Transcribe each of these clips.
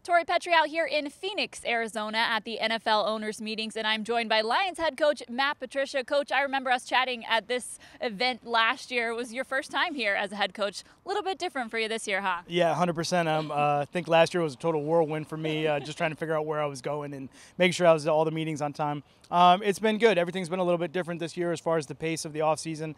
Tori Petry out here in Phoenix, Arizona at the NFL owners meetings, and I'm joined by Lions head coach Matt Patricia. Coach, I remember us chatting at this event last year. It was your first time here as a head coach. A little bit different for you this year, huh? Yeah, 100%. I think last year was a total whirlwind for me, just trying to figure out where I was going and making sure I was at all the meetings on time. It's been good. Everything's been a little bit different this year as far as the pace of the offseason.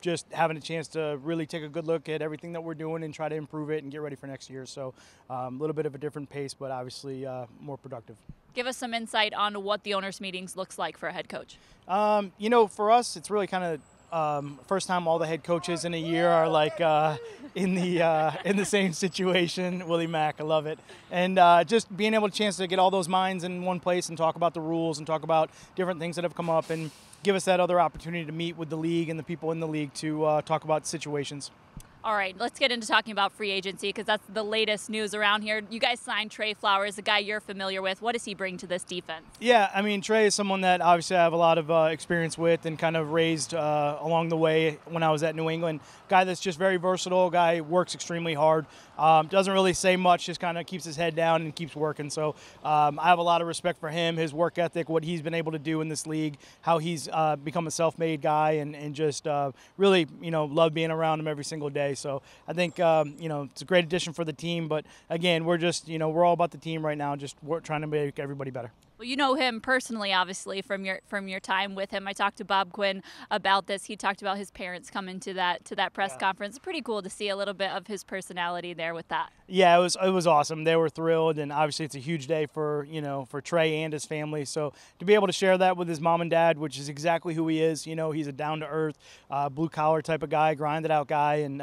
Just having a chance to really take a good look at everything that we're doing and try to improve it and get ready for next year. So a little bit of a different pace, but obviously more productive. Give us some insight on what the owners meetings looks like for a head coach. For us, it's really kind of first time all the head coaches in a year are like in the same situation. Willie Mack, I love it, and just being able to chance to get all those minds in one place and talk about the rules and talk about different things that have come up and give us that other opportunity to meet with the league and the people in the league to talk about situations. All right, let's get into talking about free agency because that's the latest news around here. You guys signed Trey Flowers, a guy you're familiar with. What does he bring to this defense? Yeah, I mean, Trey is someone that obviously I have a lot of experience with and kind of raised along the way when I was at New England. Guy that's just very versatile, guy works extremely hard, doesn't really say much, just kind of keeps his head down and keeps working. So I have a lot of respect for him, his work ethic, what he's been able to do in this league, how he's become a self-made guy and just really, love being around him every single day. So I think, it's a great addition for the team. But, again, we're just, we're all about the team right now, just trying to make everybody better. Well, you know him personally, obviously, from your time with him. I talked to Bob Quinn about this. He talked about his parents coming to that press conference. Pretty cool to see a little bit of his personality there with that. Yeah, it was awesome. They were thrilled, and obviously it's a huge day for Trey and his family. So to be able to share that with his mom and dad, which is exactly who he is. He's a down-to-earth, blue-collar type of guy, grinded-out guy, and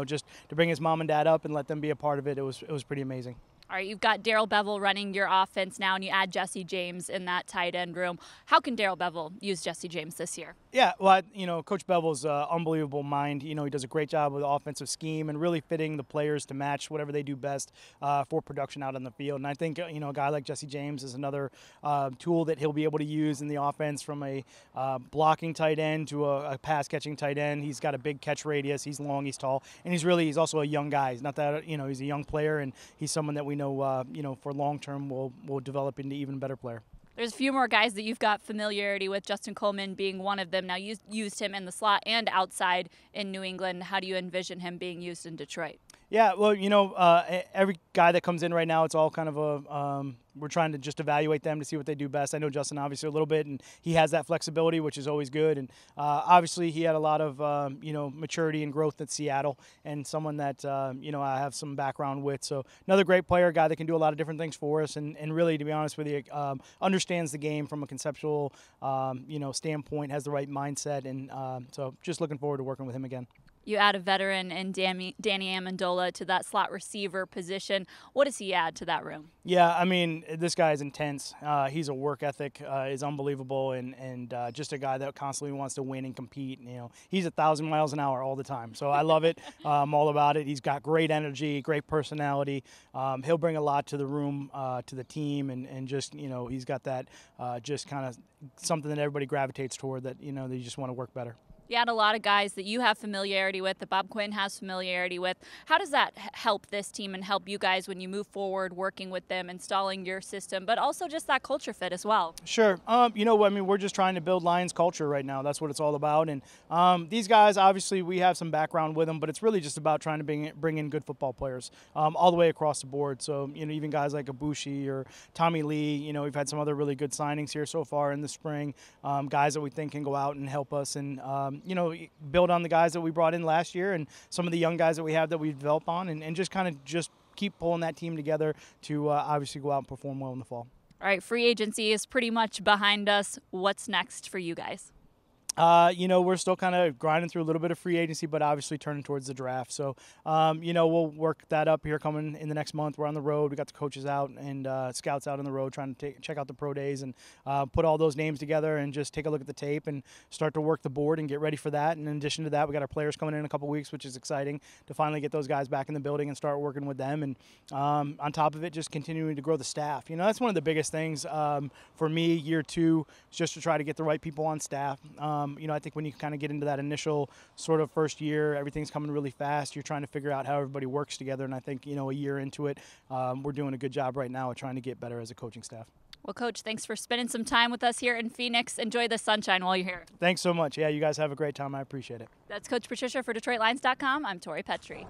just to bring his mom and dad up and let them be a part of it, it was pretty amazing. All right, you've got Darrell Bevell running your offense now, and you add Jesse James in that tight end room. How can Darrell Bevell use Jesse James this year? Yeah, well, Coach Bevell's unbelievable mind. He does a great job with the offensive scheme and really fitting the players to match whatever they do best for production out on the field. And I think, a guy like Jesse James is another tool that he'll be able to use in the offense from a blocking tight end to a pass-catching tight end. He's got a big catch radius. He's long, he's tall, and he's also a young guy. He's not that, he's a young player, and he's someone that we know, for long term will develop into even better player. There's a few more guys that you've got familiarity with, Justin Coleman being one of them. Now, you used him in the slot and outside in New England. How do you envision him being used in Detroit? Yeah, well, every guy that comes in right now, it's all kind of we're trying to just evaluate them to see what they do best. I know Justin obviously a little bit, and he has that flexibility, which is always good. And obviously he had a lot of, maturity and growth at Seattle, and someone that, I have some background with. So another great player, a guy that can do a lot of different things for us, and really, to be honest with you, understands the game from a conceptual, standpoint, has the right mindset. And so just looking forward to working with him again. You add a veteran and Danny Amendola to that slot receiver position. What does he add to that room? Yeah, I mean, this guy is intense. He's a work ethic is unbelievable, and just a guy that constantly wants to win and compete. He's 1,000 miles an hour all the time. So I love it. I'm all about it. He's got great energy, great personality. He'll bring a lot to the room, to the team, and just, he's got that just kind of something that everybody gravitates toward that, they just want to work better. You had a lot of guys that you have familiarity with, that Bob Quinn has familiarity with. How does that help this team and help you guys when you move forward, working with them, installing your system, but also just that culture fit as well? Sure. We're just trying to build Lions culture right now. That's what it's all about. And these guys, obviously, we have some background with them, but it's really just about trying to bring in good football players all the way across the board. So, even guys like Ibushi or Tommy Lee, we've had some other really good signings here so far in the spring, guys that we think can go out and help us and, build on the guys that we brought in last year and some of the young guys that we have that we develop on and just kind of just keep pulling that team together to obviously go out and perform well in the fall. All right, free agency is pretty much behind us. What's next for you guys? We're still kind of grinding through a little bit of free agency, but obviously turning towards the draft. So, we'll work that up here coming in the next month. We're on the road. We got the coaches out and scouts out on the road trying to check out the pro days and put all those names together and just take a look at the tape and start to work the board and get ready for that. And in addition to that, we got our players coming in a couple weeks, which is exciting to finally get those guys back in the building and start working with them. And on top of it, just continuing to grow the staff. That's one of the biggest things for me, year two, is just to try to get the right people on staff. I think when you kind of get into that initial sort of first year, everything's coming really fast. You're trying to figure out how everybody works together. And I think, a year into it, we're doing a good job right now of trying to get better as a coaching staff. Well, Coach, thanks for spending some time with us here in Phoenix. Enjoy the sunshine while you're here. Thanks so much. Yeah, you guys have a great time. I appreciate it. That's Coach Patricia for DetroitLions.com. I'm Tori Petry.